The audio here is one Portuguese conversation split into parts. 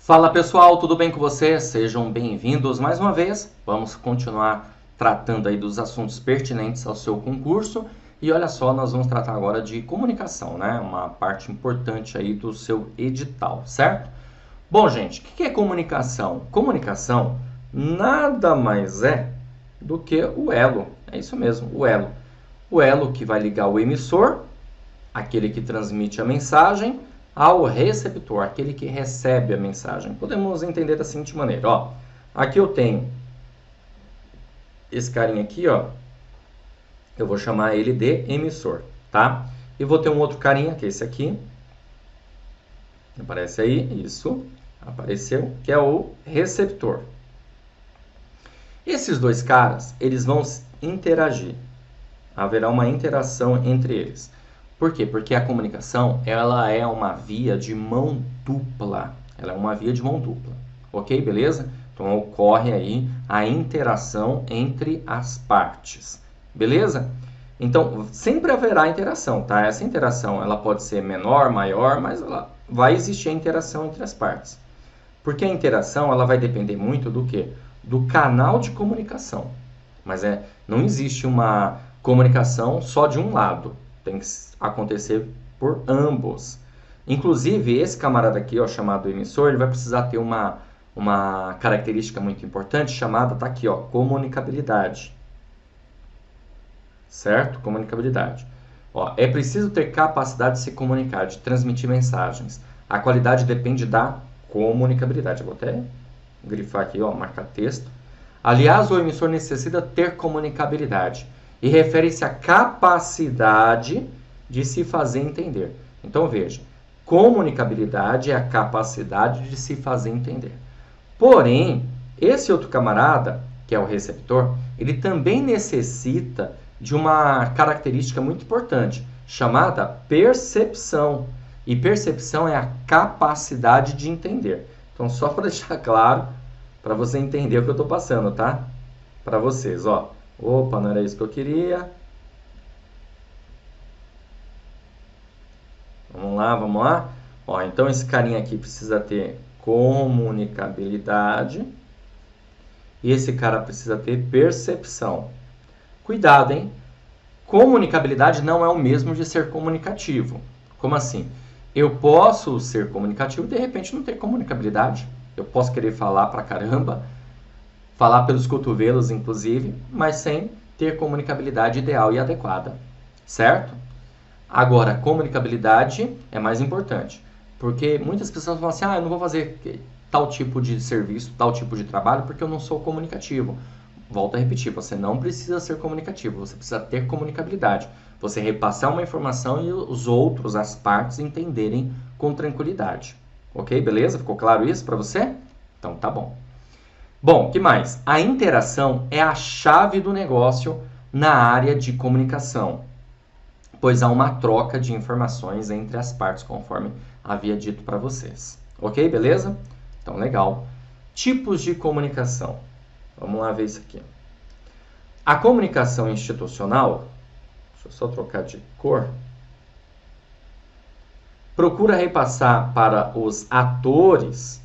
Fala pessoal, tudo bem com vocês? Sejam bem-vindos mais uma vez. Vamos continuar tratando aí dos assuntos pertinentes ao seu concurso. E olha só, nós vamos tratar agora de comunicação, né? Uma parte importante aí do seu edital, certo? Bom, gente, o que é comunicação? Comunicação nada mais é do que o elo. É isso mesmo, o elo. O elo que vai ligar o emissor, aquele que transmite a mensagem, ao receptor, aquele que recebe a mensagem. Podemos entender da seguinte maneira, ó. Aqui eu tenho esse carinha aqui, ó. Eu vou chamar ele de emissor, tá? E vou ter um outro carinha, que é esse aqui. Aparece aí, isso. Apareceu, que é o receptor. Esses dois caras, eles vão interagir. Haverá uma interação entre eles. Por quê? Porque a comunicação, ela é uma via de mão dupla. Ela é uma via de mão dupla. Ok? Beleza? Então, ocorre aí a interação entre as partes. Beleza? Então, sempre haverá interação, tá? Essa interação, ela pode ser menor, maior, mas ela vai existir a interação entre as partes. Porque a interação, ela vai depender muito do quê? Do canal de comunicação. Mas não existe uma comunicação só de um lado. Tem que acontecer por ambos. Inclusive, esse camarada aqui, ó, chamado emissor, ele vai precisar ter uma característica muito importante chamada, tá aqui, ó, comunicabilidade. Certo? Comunicabilidade. Ó, é preciso ter capacidade de se comunicar, de transmitir mensagens. A qualidade depende da comunicabilidade. Eu vou até grifar aqui, ó, marcar texto. Aliás, o emissor necessita ter comunicabilidade e refere-se à capacidade de se fazer entender. Então, veja, comunicabilidade é a capacidade de se fazer entender. Porém, esse outro camarada, que é o receptor, ele também necessita de uma característica muito importante, chamada percepção. E percepção é a capacidade de entender. Então, só para deixar claro, para você entender o que eu estou passando, tá? Para vocês, ó. Opa, não era isso que eu queria. Vamos lá, vamos lá. Ó, então esse carinha aqui precisa ter comunicabilidade. E esse cara precisa ter percepção. Cuidado, hein? Comunicabilidade não é o mesmo de ser comunicativo. Como assim? Eu posso ser comunicativo e de repente não ter comunicabilidade. Eu posso querer falar pra caramba, falar pelos cotovelos, inclusive, mas sem ter comunicabilidade ideal e adequada, certo? Agora, comunicabilidade é mais importante, porque muitas pessoas falam assim, eu não vou fazer tal tipo de serviço, tal tipo de trabalho, porque eu não sou comunicativo. Volto a repetir, você não precisa ser comunicativo, você precisa ter comunicabilidade. Você repassar uma informação e os outros, as partes, entenderem com tranquilidade. Ok? Beleza? Ficou claro isso para você? Então, tá bom. Bom, que mais? A interação é a chave do negócio na área de comunicação, pois há uma troca de informações entre as partes, conforme havia dito para vocês. Ok? Beleza? Então, legal. Tipos de comunicação. Vamos lá ver isso aqui. A comunicação institucional, deixa eu só trocar de cor, procura repassar para os atores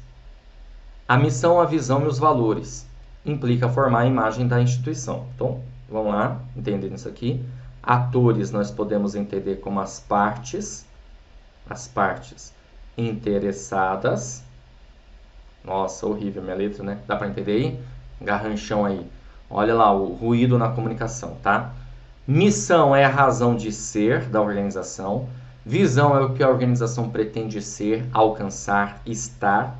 a missão, a visão e os valores. Implica formar a imagem da instituição. Então, vamos lá, entendendo isso aqui. Atores nós podemos entender como as partes interessadas. Nossa, horrível minha letra, né? Dá para entender aí? Garranchão aí. Olha lá o ruído na comunicação, tá? Missão é a razão de ser da organização. Visão é o que a organização pretende ser, alcançar, estar.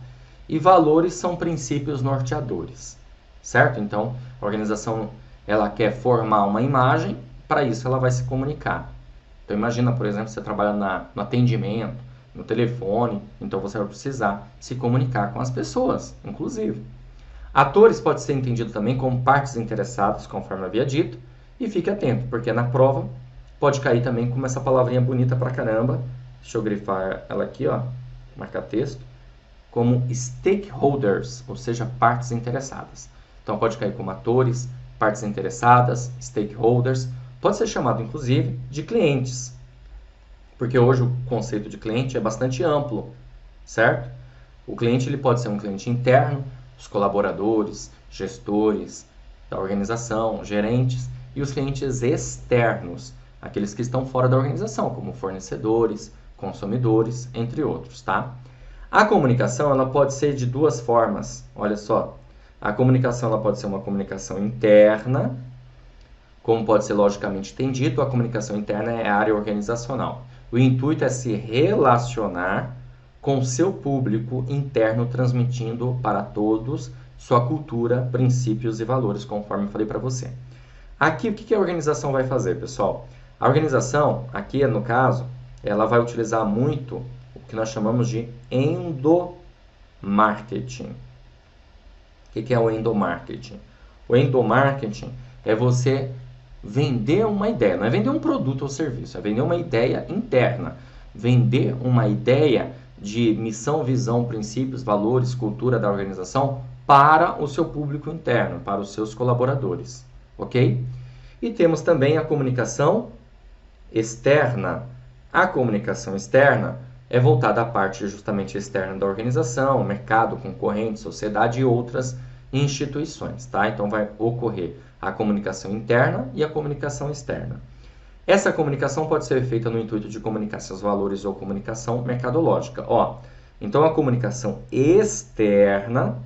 E valores são princípios norteadores, certo? Então, a organização ela quer formar uma imagem, para isso ela vai se comunicar. Então, imagina, por exemplo, você trabalha no atendimento, no telefone, então você vai precisar se comunicar com as pessoas, inclusive. Atores pode ser entendido também como partes interessadas, conforme havia dito, e fique atento, porque na prova pode cair também como essa palavrinha bonita pra caramba. Deixa eu grifar ela aqui, ó, marcar texto, como stakeholders, ou seja, partes interessadas. Então pode cair como atores, partes interessadas, stakeholders, pode ser chamado inclusive de clientes, porque hoje o conceito de cliente é bastante amplo, certo? O cliente ele pode ser um cliente interno, os colaboradores, gestores da organização, gerentes, e os clientes externos, aqueles que estão fora da organização, como fornecedores, consumidores, entre outros, tá? A comunicação ela pode ser de duas formas, olha só. A comunicação ela pode ser uma comunicação interna, como pode ser logicamente entendido, a comunicação interna é a área organizacional. O intuito é se relacionar com seu público interno, transmitindo para todos sua cultura, princípios e valores, conforme eu falei para você. Aqui, o que a organização vai fazer, pessoal? A organização, aqui no caso, ela vai utilizar muito o que nós chamamos de endomarketing. O que é o endomarketing? O endomarketing é você vender uma ideia, não é vender um produto ou serviço, é vender uma ideia interna, vender uma ideia de missão, visão, princípios, valores, cultura da organização para o seu público interno, para os seus colaboradores, ok? E temos também a comunicação externa. A comunicação externa é voltada à parte justamente externa da organização, mercado, concorrente, sociedade e outras instituições, tá? Então vai ocorrer a comunicação interna e a comunicação externa. Essa comunicação pode ser feita no intuito de comunicar seus valores ou comunicação mercadológica. Ó, então a comunicação externa,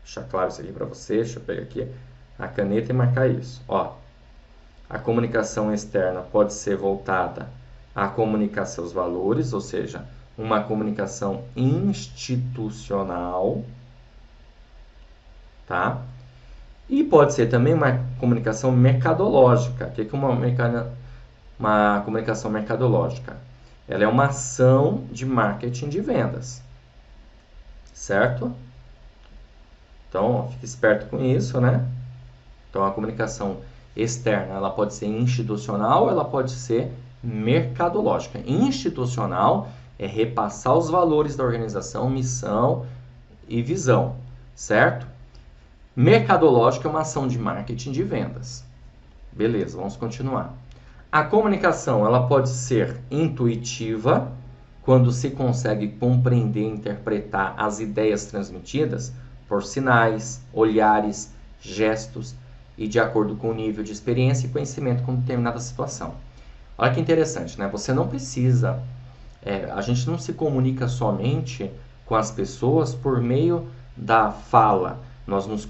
deixa claro isso aqui para você, deixa eu pegar aqui a caneta e marcar isso. Ó, a comunicação externa pode ser voltada a comunicar seus valores, ou seja, uma comunicação institucional, tá? E pode ser também uma comunicação mercadológica. O que é uma comunicação mercadológica? Ela é uma ação de marketing de vendas, certo? Então, ó, fique esperto com isso, né? Então, a comunicação externa, ela pode ser institucional, ela pode ser mercadológica. Institucional é repassar os valores da organização, missão e visão, certo? Mercadológica é uma ação de marketing de vendas. Beleza, vamos continuar. A comunicação ela pode ser intuitiva, quando se consegue compreender e interpretar as ideias transmitidas por sinais, olhares, gestos e de acordo com o nível de experiência e conhecimento com determinada situação. Olha que interessante, né? Você não precisa, a gente não se comunica somente com as pessoas por meio da fala. Nós nos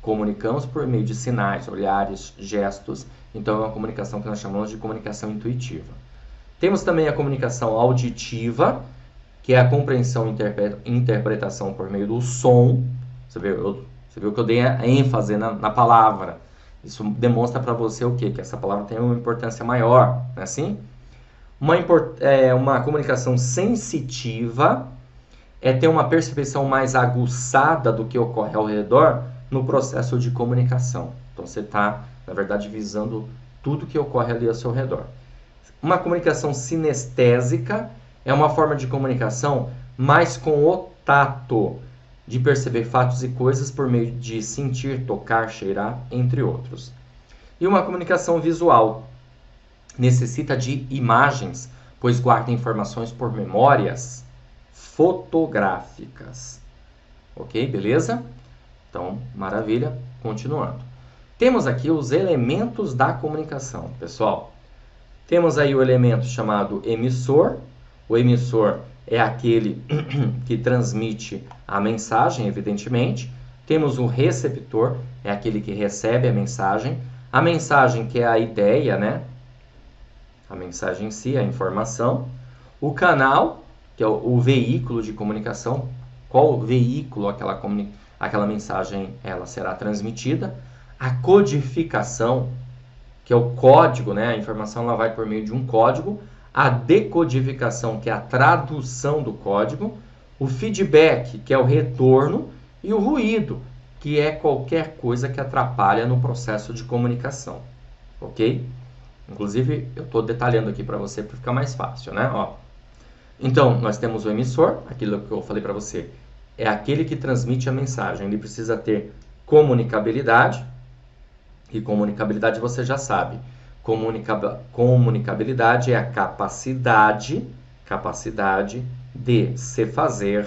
comunicamos por meio de sinais, olhares, gestos. Então, é uma comunicação que nós chamamos de comunicação intuitiva. Temos também a comunicação auditiva, que é a compreensão e interpretação por meio do som. Você viu que eu dei a ênfase na palavra. Isso demonstra para você o quê? Que essa palavra tem uma importância maior, não é assim? Uma comunicação sensitiva é ter uma percepção mais aguçada do que ocorre ao redor no processo de comunicação. Então, você está, na verdade, visando tudo que ocorre ali ao seu redor. Uma comunicação sinestésica é uma forma de comunicação mais com o tato, de perceber fatos e coisas por meio de sentir, tocar, cheirar, entre outros. E uma comunicação visual necessita de imagens, pois guarda informações por memórias fotográficas. Ok, beleza? Então, maravilha. Continuando. Temos aqui os elementos da comunicação, pessoal. Temos aí o elemento chamado emissor. O emissor é aquele que transmite a mensagem, evidentemente. Temos o receptor, é aquele que recebe a mensagem. A mensagem que é a ideia, né? A mensagem em si, a informação. O canal, que é o veículo de comunicação. Qual veículo aquela mensagem ela será transmitida. A codificação, que é o código, né? A informação ela vai por meio de um código. A decodificação, que é a tradução do código, o feedback, que é o retorno, e o ruído, que é qualquer coisa que atrapalha no processo de comunicação, ok? Inclusive, eu estou detalhando aqui para você para ficar mais fácil, né? Ó. Então, nós temos o emissor, aquilo que eu falei para você, é aquele que transmite a mensagem. Ele precisa ter comunicabilidade, e comunicabilidade você já sabe. Comunicabilidade é a capacidade de se fazer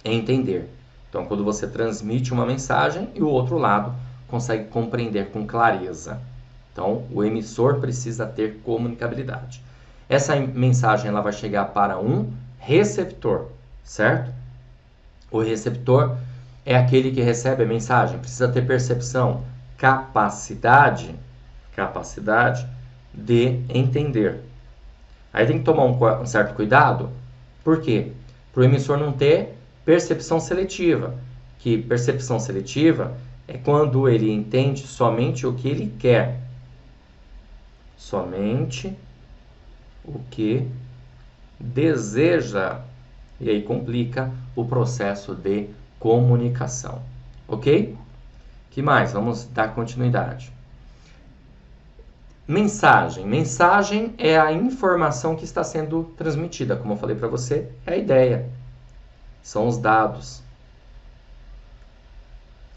entender. Então, quando você transmite uma mensagem e o outro lado consegue compreender com clareza. Então, o emissor precisa ter comunicabilidade. Essa mensagem ela vai chegar para um receptor, certo? O receptor é aquele que recebe a mensagem, precisa ter percepção, capacidade de entender. Aí tem que tomar um certo cuidado, por quê? Para o emissor não ter percepção seletiva, que percepção seletiva é quando ele entende somente o que ele quer. Somente o que deseja. E aí complica o processo de comunicação. Ok? Que mais? Vamos dar continuidade. Mensagem. Mensagem é a informação que está sendo transmitida. Como eu falei para você, é a ideia. São os dados,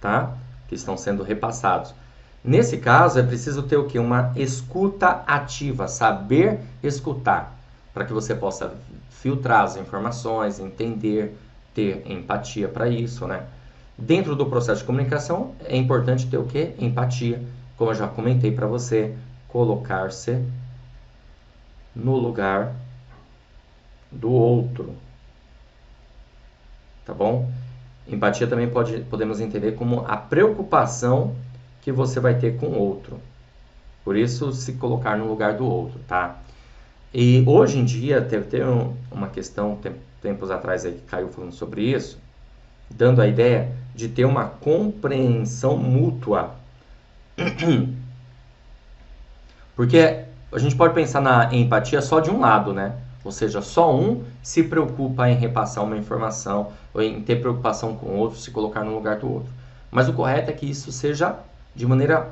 tá? Que estão sendo repassados. Nesse caso, é preciso ter o quê? Uma escuta ativa, saber escutar, para que você possa filtrar as informações, entender, ter empatia para isso, né? Dentro do processo de comunicação, é importante ter o quê? Empatia, como eu já comentei para você, colocar-se no lugar do outro. Tá bom? Empatia também podemos entender como a preocupação que você vai ter com o outro. Por isso, se colocar no lugar do outro, tá? E hoje em dia, teve uma questão, tempos atrás aí que caiu falando sobre isso, dando a ideia de ter uma compreensão mútua. Porque a gente pode pensar na empatia só de um lado, né? Ou seja, só um se preocupa em repassar uma informação ou em ter preocupação com o outro, se colocar no lugar do outro. Mas o correto é que isso seja de maneira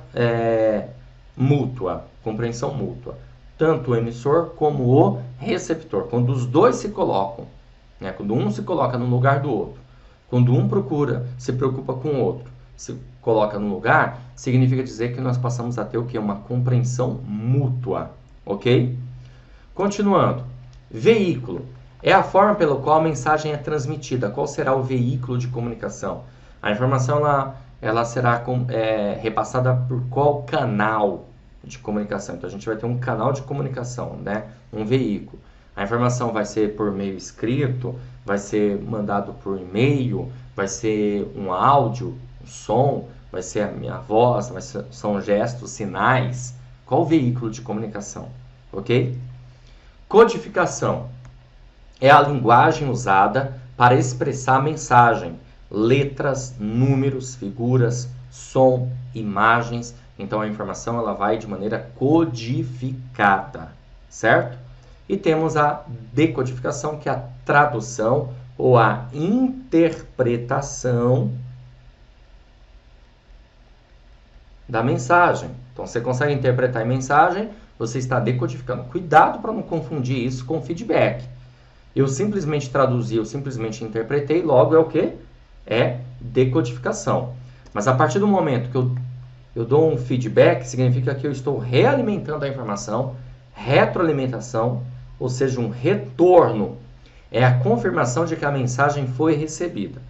mútua, compreensão mútua. Tanto o emissor como o receptor. Quando os dois se colocam, né? Quando um se coloca no lugar do outro, quando um se preocupa com o outro, se coloca no lugar, significa dizer que nós passamos a ter o quê? Uma compreensão mútua, ok? Continuando. Veículo. É a forma pela qual a mensagem é transmitida. Qual será o veículo de comunicação? A informação ela será repassada por qual canal de comunicação? Então a gente vai ter um canal de comunicação, né? Um veículo. A informação vai ser por meio escrito, vai ser mandado por e-mail, vai ser um áudio, um som, vai ser a minha voz, são gestos, sinais. Qual o veículo de comunicação? Ok? Codificação é a linguagem usada para expressar a mensagem. Letras, números, figuras, som, imagens. Então a informação ela vai de maneira codificada, certo? E temos a decodificação, que é a tradução ou a interpretação da mensagem. Então você consegue interpretar a mensagem, você está decodificando. Cuidado para não confundir isso com feedback. Eu simplesmente traduzi, eu simplesmente interpretei, logo é o quê? É decodificação. Mas a partir do momento que eu dou um feedback, significa que eu estou realimentando a informação, retroalimentação, ou seja, um retorno. É a confirmação de que a mensagem foi recebida.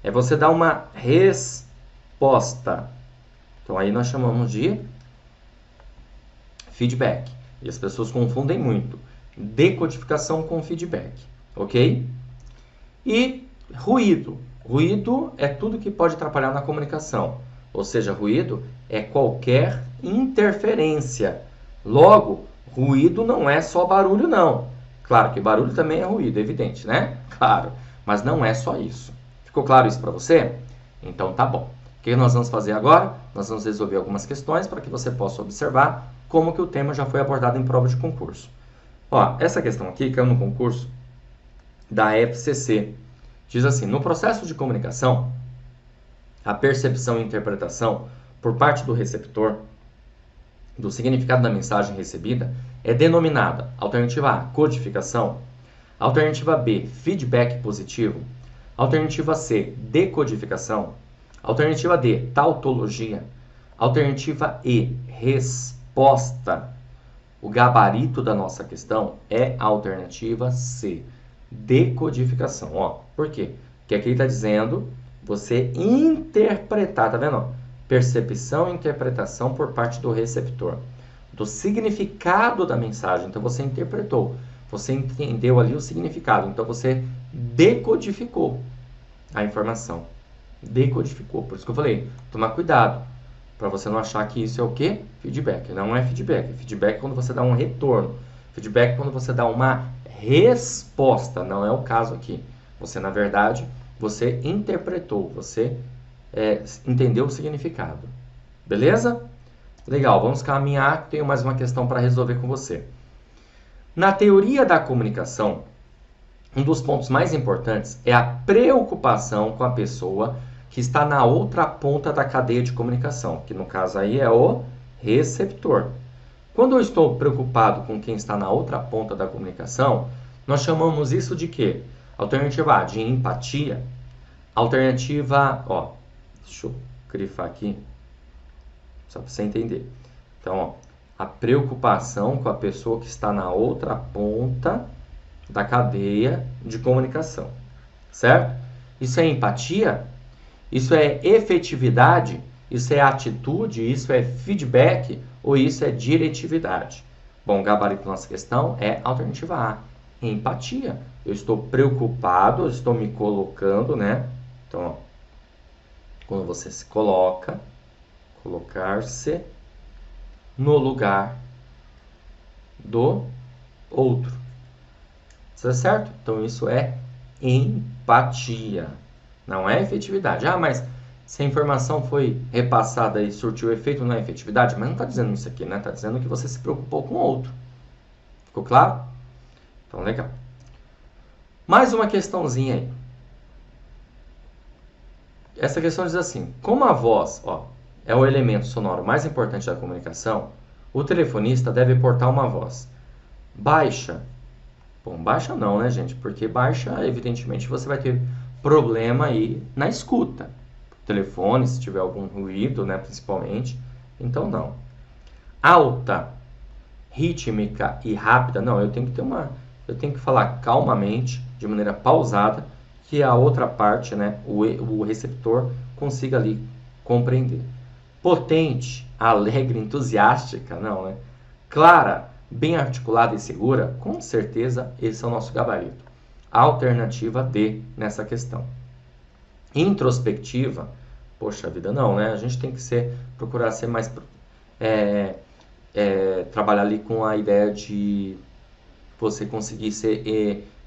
É você dar uma resposta. Então aí nós chamamos de feedback. E as pessoas confundem muito decodificação com feedback, ok? E ruído. Ruído é tudo que pode atrapalhar na comunicação. Ou seja, ruído é qualquer interferência. Logo, ruído não é só barulho, não. Claro que barulho também é ruído, é evidente, né? Claro, mas não é só isso. Ficou claro isso para você? Então tá bom. O que nós vamos fazer agora? Nós vamos resolver algumas questões para que você possa observar como que o tema já foi abordado em prova de concurso. Ó, essa questão aqui caiu no concurso da FCC. Diz assim: no processo de comunicação, a percepção e interpretação por parte do receptor do significado da mensagem recebida é denominada alternativa A, codificação, alternativa B, feedback positivo, alternativa C, decodificação, alternativa D, tautologia, alternativa E, resposta. O gabarito da nossa questão é a alternativa C, decodificação. Ó, por quê? Que aqui está dizendo você interpretar, tá vendo? Percepção e interpretação por parte do receptor. Do significado da mensagem. Então você interpretou. Você entendeu ali o significado. Então você decodificou a informação. Decodificou. Por isso que eu falei, tomar cuidado. Para você não achar que isso é o quê? Feedback. Não é feedback. Feedback é quando você dá um retorno. Feedback é quando você dá uma resposta. Não é o caso aqui. Você, na verdade, você interpretou. Você entendeu o significado. Beleza? Legal. Vamos caminhar. Tenho mais uma questão para resolver com você. Na teoria da comunicação, um dos pontos mais importantes é a preocupação com a pessoa que está na outra ponta da cadeia de comunicação, que no caso aí é o receptor. Quando eu estou preocupado com quem está na outra ponta da comunicação, nós chamamos isso de quê? Alternativa A, de empatia. Alternativa, deixa eu grifar aqui, só para você entender. Então, a preocupação com a pessoa que está na outra ponta da cadeia de comunicação, certo? Isso é empatia? Isso é efetividade? Isso é atitude? Isso é feedback? Ou isso é diretividade? Bom, o gabarito da nossa questão é a alternativa A, empatia. Eu estou preocupado, eu estou me colocando, né? Então, quando você se coloca, colocar-se no lugar do outro. Tá certo? Então, isso é empatia. Não é efetividade. Ah, mas se a informação foi repassada e surtiu efeito, não é efetividade? Mas não está dizendo isso aqui, né? Está dizendo que você se preocupou com o outro. Ficou claro? Então, legal. Mais uma questãozinha aí. Essa questão diz assim: como a voz é o elemento sonoro mais importante da comunicação, o telefonista deve portar uma voz baixa. Bom, baixa não, né, gente? Porque baixa, evidentemente, você vai ter problema aí na escuta. Telefone, se tiver algum ruído, né, principalmente. Então, não. Alta, rítmica e rápida. Não, eu tenho que falar calmamente, de maneira pausada, que a outra parte, né, o receptor, consiga ali compreender. Potente, alegre, entusiástica, não, né? Clara, bem articulada e segura, com certeza esse é o nosso gabarito. Alternativa D nessa questão. Introspectiva, poxa vida, não, né? A gente tem que procurar ser mais trabalhar ali com a ideia de você conseguir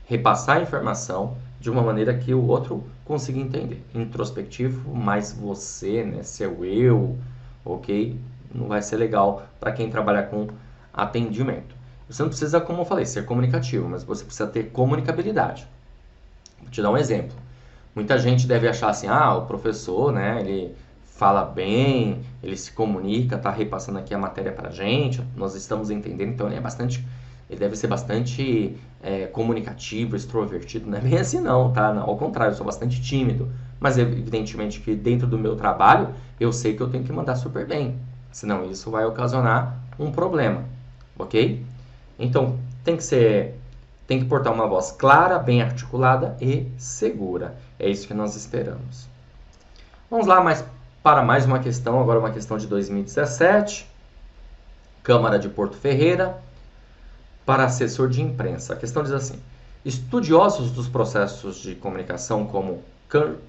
repassar a informação de uma maneira que o outro consiga entender. Introspectivo, mais você, né? Seu eu, ok? Não vai ser legal para quem trabalha com atendimento. Você não precisa, como eu falei, ser comunicativo, mas você precisa ter comunicabilidade. Vou te dar um exemplo. Muita gente deve achar assim, o professor, né, ele fala bem, ele se comunica, está repassando aqui a matéria para a gente, nós estamos entendendo, então ele deve ser bastante comunicativo, extrovertido. Não é bem assim não, tá? Não, ao contrário, eu sou bastante tímido. Mas evidentemente que dentro do meu trabalho, eu sei que eu tenho que mandar super bem. Senão isso vai ocasionar um problema, ok? Então, tem que portar uma voz clara, bem articulada e segura. É isso que nós esperamos. Vamos lá para mais uma questão, agora uma questão de 2017. Câmara de Porto Ferreira, para assessor de imprensa. A questão diz assim: estudiosos dos processos de comunicação como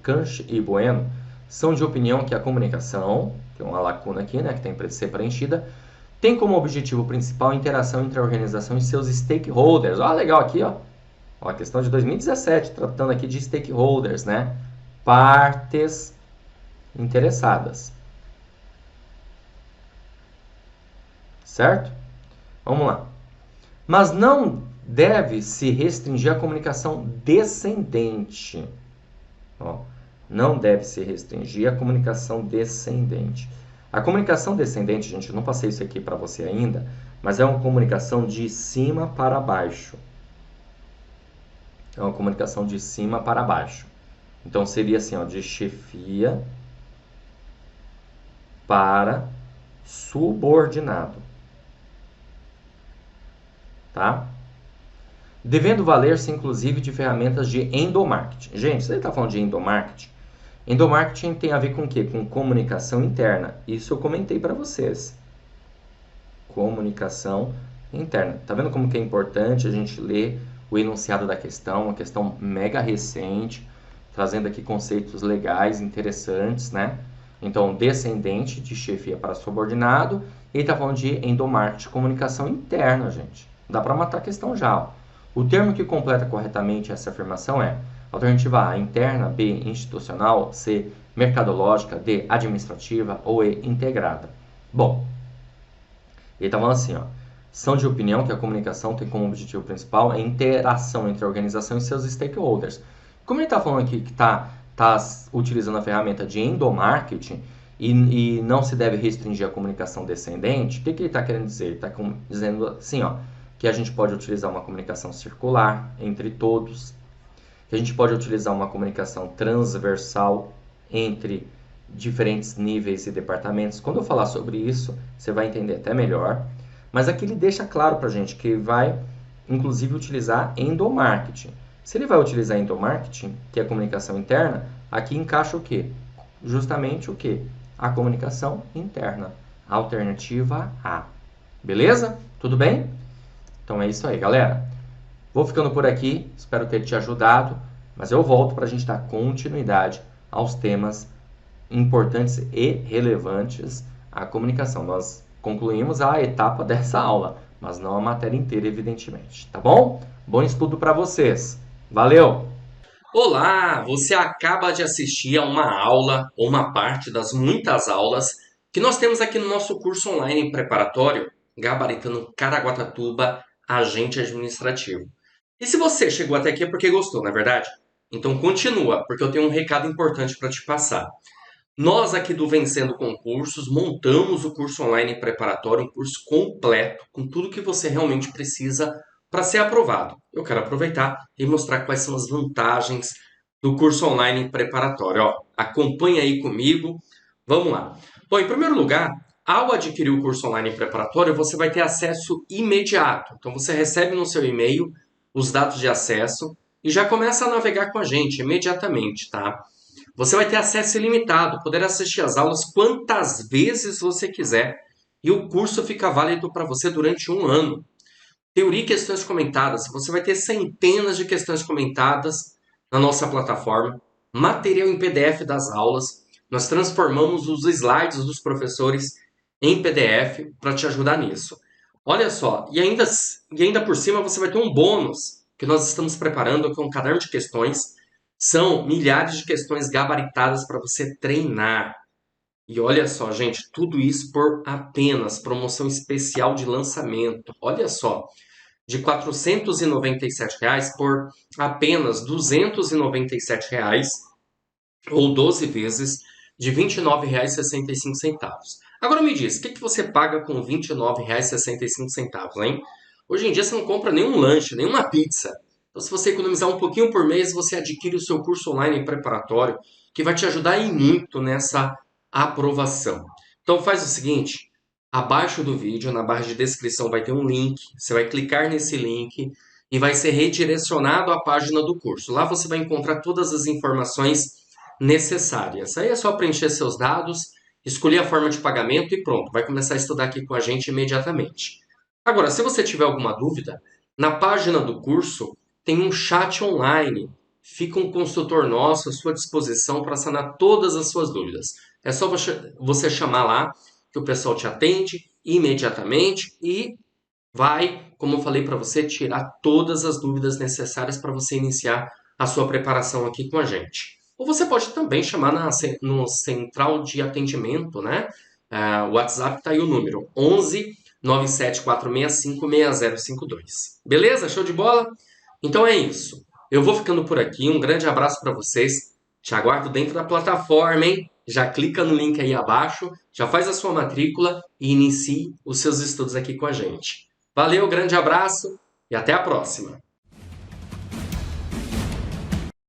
Kanch e Bueno são de opinião que a comunicação, tem uma lacuna aqui, né, que tem que ser preenchida, tem como objetivo principal a interação entre a organização e seus stakeholders. Legal aqui, a questão de 2017, tratando aqui de stakeholders, né? Partes interessadas. Certo? Vamos lá. Mas não deve se restringir à comunicação descendente. Não deve se restringir à comunicação descendente. A comunicação descendente, gente, eu não passei isso aqui para você ainda, mas é uma comunicação de cima para baixo. É uma comunicação de cima para baixo. Então, seria assim, de chefia para subordinado. Tá? devendo valer-se inclusive de ferramentas de endomarketing. Gente, você está falando de endomarketing? Endomarketing tem a ver com o quê? Com comunicação interna. Isso eu comentei para vocês. Comunicação interna. Tá vendo como que é importante a gente ler o enunciado da questão, uma questão mega recente, trazendo aqui conceitos legais interessantes, né? Então, descendente de chefia para subordinado, ele está falando de endomarketing, comunicação interna, gente. Dá para matar a questão já. Ó. O termo que completa corretamente essa afirmação é alternativa A, interna, B, institucional, C, mercadológica, D, administrativa ou E, integrada. Bom, ele está falando assim, ó, são de opinião que a comunicação tem como objetivo principal a interação entre a organização e seus stakeholders. Como ele está falando aqui que está utilizando a ferramenta de endomarketing e não se deve restringir a comunicação descendente, o que ele está querendo dizer? Ele está dizendo assim, ó, que a gente pode utilizar uma comunicação circular entre todos, que a gente pode utilizar uma comunicação transversal entre diferentes níveis e departamentos. Quando eu falar sobre isso, você vai entender até melhor. Mas aqui ele deixa claro para a gente que vai, inclusive, utilizar endomarketing. Se ele vai utilizar endomarketing, que é a comunicação interna, aqui encaixa o quê? Justamente o quê? A comunicação interna. Alternativa A. Beleza? Tudo bem? Então é isso aí, galera. Vou ficando por aqui, espero ter te ajudado, mas eu volto para a gente dar continuidade aos temas importantes e relevantes à comunicação. Nós concluímos a etapa dessa aula, mas não a matéria inteira, evidentemente. Tá bom? Bom estudo para vocês. Valeu! Olá, você acaba de assistir a uma aula ou uma parte das muitas aulas que nós temos aqui no nosso curso online preparatório Gabaritando Caraguatatuba, Agente Administrativo. E se você chegou até aqui é porque gostou, não é verdade? Então continua, porque eu tenho um recado importante para te passar. Nós aqui do Vencendo Concursos montamos o curso online preparatório, um curso completo, com tudo que você realmente precisa para ser aprovado. Eu quero aproveitar e mostrar quais são as vantagens do curso online preparatório. Ó, acompanha aí comigo. Vamos lá. Bom, em primeiro lugar, ao adquirir o curso online preparatório, você vai ter acesso imediato. Então você recebe no seu e-mail os dados de acesso e já começa a navegar com a gente imediatamente, tá? Você vai ter acesso ilimitado, poder assistir às aulas quantas vezes você quiser e o curso fica válido para você durante um ano. Teoria e questões comentadas. Você vai ter centenas de questões comentadas na nossa plataforma. Material em PDF das aulas. Nós transformamos os slides dos professores em PDF para te ajudar nisso. Olha só, e ainda por cima você vai ter um bônus que nós estamos preparando, que é um caderno de questões. São milhares de questões gabaritadas para você treinar. E olha só, gente, tudo isso por apenas promoção especial de lançamento. Olha só, de R$ 497 por apenas R$ 297 ou 12 vezes de R$ 29,65. Agora me diz, o que você paga com R$ 29,65, hein? Hoje em dia você não compra nenhum lanche, nenhuma pizza. Então, se você economizar um pouquinho por mês, você adquire o seu curso online preparatório, que vai te ajudar e muito nessa aprovação. Então faz o seguinte, abaixo do vídeo, na barra de descrição, vai ter um link. Você vai clicar nesse link e vai ser redirecionado à página do curso. Lá você vai encontrar todas as informações necessárias. Aí é só preencher seus dados, escolher a forma de pagamento e pronto, vai começar a estudar aqui com a gente imediatamente. Agora, se você tiver alguma dúvida, na página do curso tem um chat online. Fica um consultor nosso à sua disposição para sanar todas as suas dúvidas. É só você chamar lá, que o pessoal te atende imediatamente e vai, como eu falei para você, tirar todas as dúvidas necessárias para você iniciar a sua preparação aqui com a gente. Ou você pode também chamar no central de atendimento, né? O WhatsApp está aí o número 11 97465 6052. Beleza? Show de bola? Então é isso. Eu vou ficando por aqui. Um grande abraço para vocês. Te aguardo dentro da plataforma, hein? Já clica no link aí abaixo, já faz a sua matrícula e inicie os seus estudos aqui com a gente. Valeu, grande abraço e até a próxima!